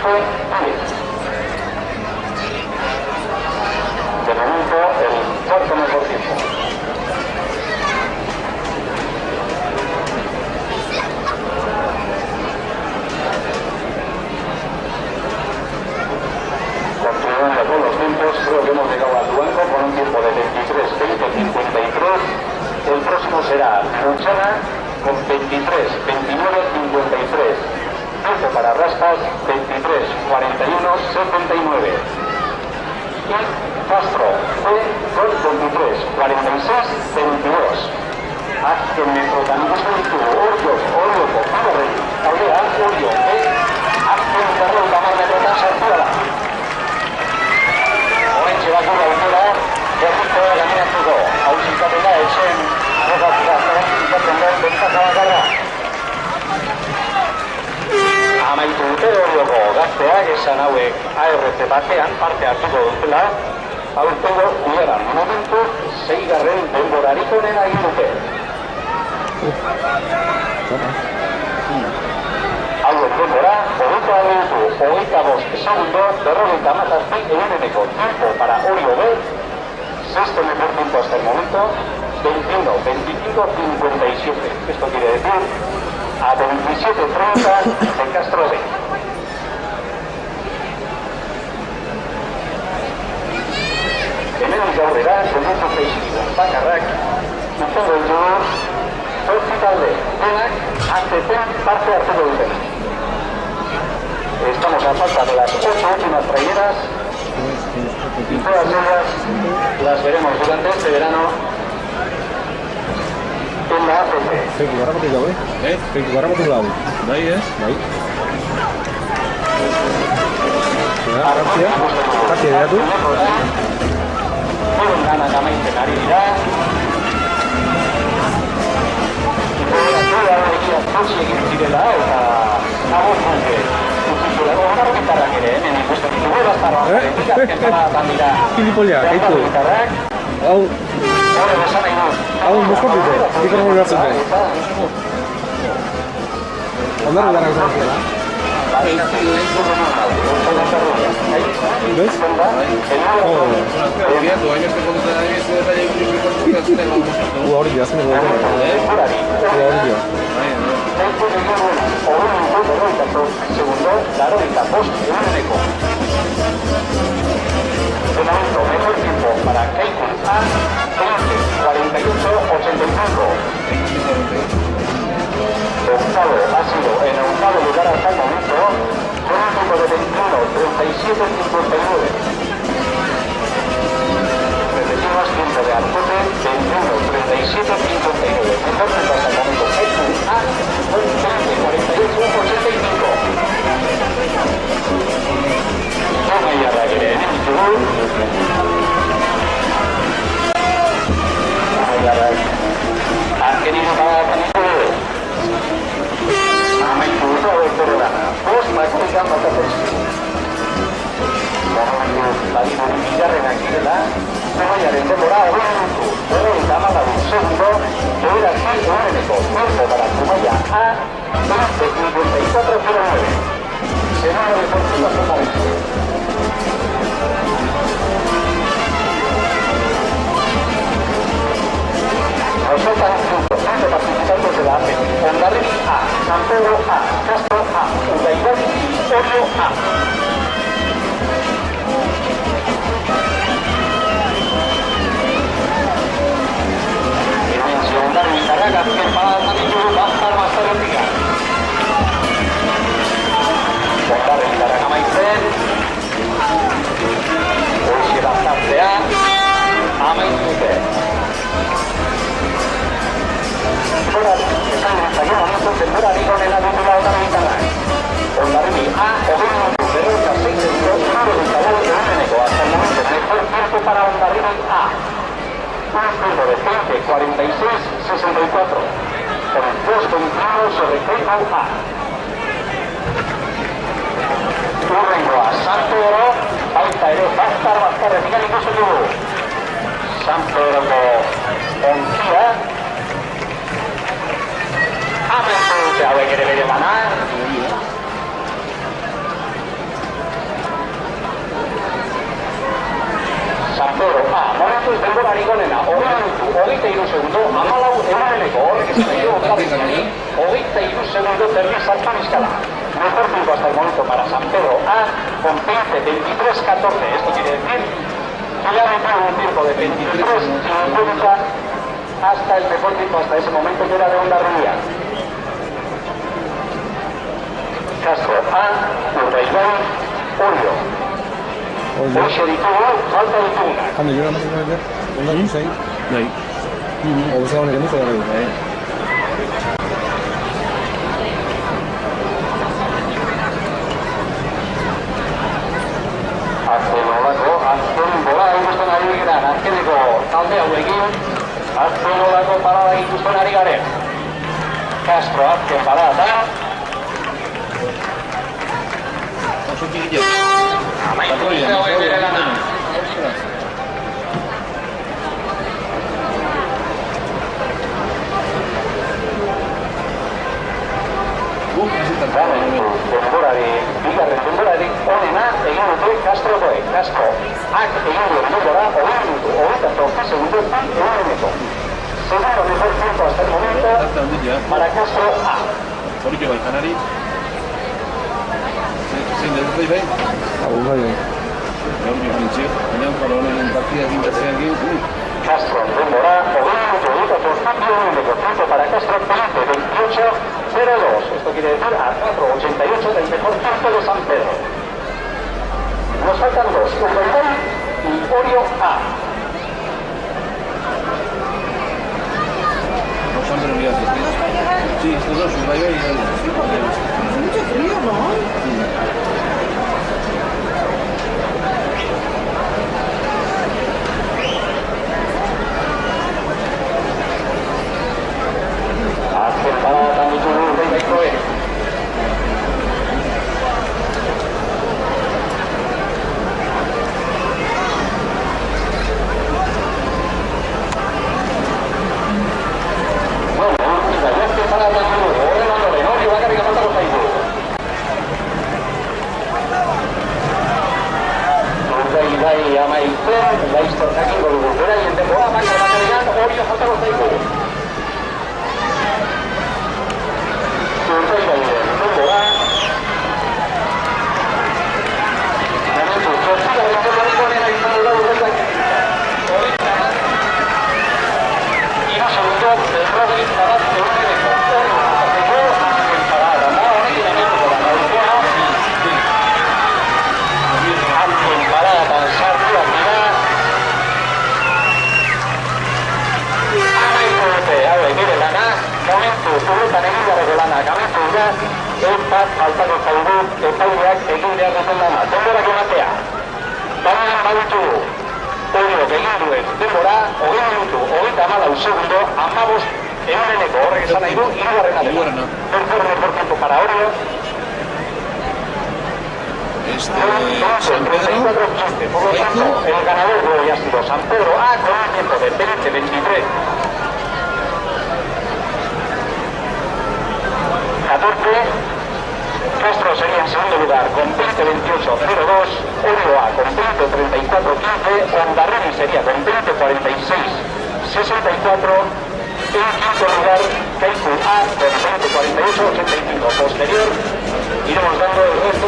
fue Túnez. De momento, el cuarto mejor tiempo. Continuando con los tiempos, creo que hemos llegado a Durango con un tiempo de 23:20:53. El próximo será Luchana con 23:29:53. Tiempo para Raspas 23:41:79. Y Castro fue con 23:46:22. Azken metrotan ikusten ditugu Orioko, Pagarri, Aldea, Orio, azken 50 metrotan sartu da. Horrentxe bat gure aukera, gerriko gaineratzeko, hausikapena etxen arrogatzea zarazikatzen den bentzaka bakarra. Amaitu dute Orioko gazteak esan hauek ARC batean parte hartuko dutela, aurtengo udaran momentu 6. denborarik onena egin dute. Hauen denbora, 25 segundo, 57 tiempo para Orio B, sexto mejor tiempo hasta el momento, 21:25:57. Esto quiere decir a 27:30 de Castro B. Hemendik aurrera, segundu zaizkigu, bakarrak, izango ditugu, 8 talde, denak, ATP parte hartuko duten. Estamos a falta de las 8 últimas traineras y todas ellas las veremos durante este verano en la ACC. Kayak gimana pakai gawe? Kayak gimana pakai gawe? Baik ya, baik. Ya, kasih ya tuh. Anak amaitzen ari dira. Jauzi egin zirela eta agurtuke utzitula. Onarritarrak ere, hemen ikusten ditugu baztarroak. Azken dira. Gilipollas, itu. Hau mozkot dute, dikor hori hartzen da. Ondarra dara izan zela. ¿Ves? Hori ya, hori ya. Segundo, claro, y tapos de momento, mejor tiempo para Keikun A, 20:48:85. Octavo ha sido en el octavo lugar hasta el momento, con un tiempo de 21:37:59. Repetimos, tiempo de Arcote, 21:37:59. Mejor tiempo hasta el momento, Keikun A, 20:48:85. Toma ya la que viene, azken irukadatzen ditugu. Amaitu dut hauek lana. 5 makikan batatzen zigu. Momentu badimo bigarrenak direla, Zumaiaren denbora 24 segundo, bederatzi eguneko tiempo para Zumaia A, 20:54:09. Senado Deportivo hasta el momento. Resultan 5 participantes de la APE. Hondarribia A, San Pedro A, Castro A, Urdaibai y Orio A. Hondarribia Carraga, que para el anillo va a estar más tarde. Hondarribia Carraga Maizen. Hoy se va a estar Amaitute. Denborari onena dutela Hondarribitarrak. Hondarribia A, 20:06 segundos, 1:25 hasta el momento. Mejor tiempo para Hondarribia A. Un tiempo de 20:46:64. Con 2:21 sobre Keikun A. Urrengoa, San Pedro, baita ere, bazkarretik ikusten dugu. San Pedroko ontzia. Amaitu dute hauek ere bere lana. Momentuz denborari gonena, 23 segundo, 14 eguneneko, horrek esan nahi dugu, 23 segundo terdi sartu bizkala. Mejor tiempo hasta el momento para San Pedro A con 20-23-14. Esto quiere decir que ya ha metido un tiempo de 23-50 hasta el mejor tiempo hasta ese momento que era de Hondarribia. Castro A, Urbaibán, Orio. Oixo ditugu, falta ditugunak. Hande, jura más o menos, ¿dónde hay? ¿Sí? No hay. O sea, bueno, que no se va a ver. Azken bola ikusten ari garen, azkeneko talde hauekin, azken bolako parada ikusten ari garen. Castro azken parada. Amaitu hauek bere lana. Bigarren denborari onena egin dute Castrokoek. Castro ak egin duen denbora, 20 minutu, 28 segundos, eguneneko. Segundo mejor tiempo hasta el momento para Castro A. Orio bai, Canari. Zein da dut bai? Hau bai. Gaur nintzi, baina balonen partida egin batzean egin. Castro denbora, 20 minutu, 28 eguneneko. Tiempo para Castro, 28-02. Esto quiere decir a 4.88 del mejor tiempo de San Pedro. Nos faltan dos, Urbaibán y Orio A. No San Pedro Miguel. Sí, estos dos, Urbaibán y Orio. Hace mucho frío, ¿no? Azken parada tan ditugu Urbaibanoek. Laiztor jakingo dugu, beraien denbora, baina batean Orio faltako zaigu. Urbaibanoen denbora. Momentu, zortzigarren denborako onena izan da Urbaibanoek. Hiru segundo, berrogeita bat eguneneko. Orio faltako azken parada. Honekin egituko da gaurkoa. Azken paradatan sartuak dira. Momentu, zuretan egin garrego lanak amitu dira, bat faltako zaigu epaileak egin behar duten lana. Denborak ematea. Baina baditugu. Orio egin duen denbora, 20 minutu, 24 segundo, 15 eguneneko horrek esan nahi du, hirugarrena dela. Tercer mejor tiempo para Orio. San Pedro. Por lo tanto, el ganador de hoy ha sido San Pedro A con un tiempo de 20-23. 14, Castro sería en segundo lugar con 20-28-02, Orio A con 20-34-15, Hondarribia sería con 20-46-64, en quinto lugar Kaiku A con 20-48-85. Posterior iremos dando el resto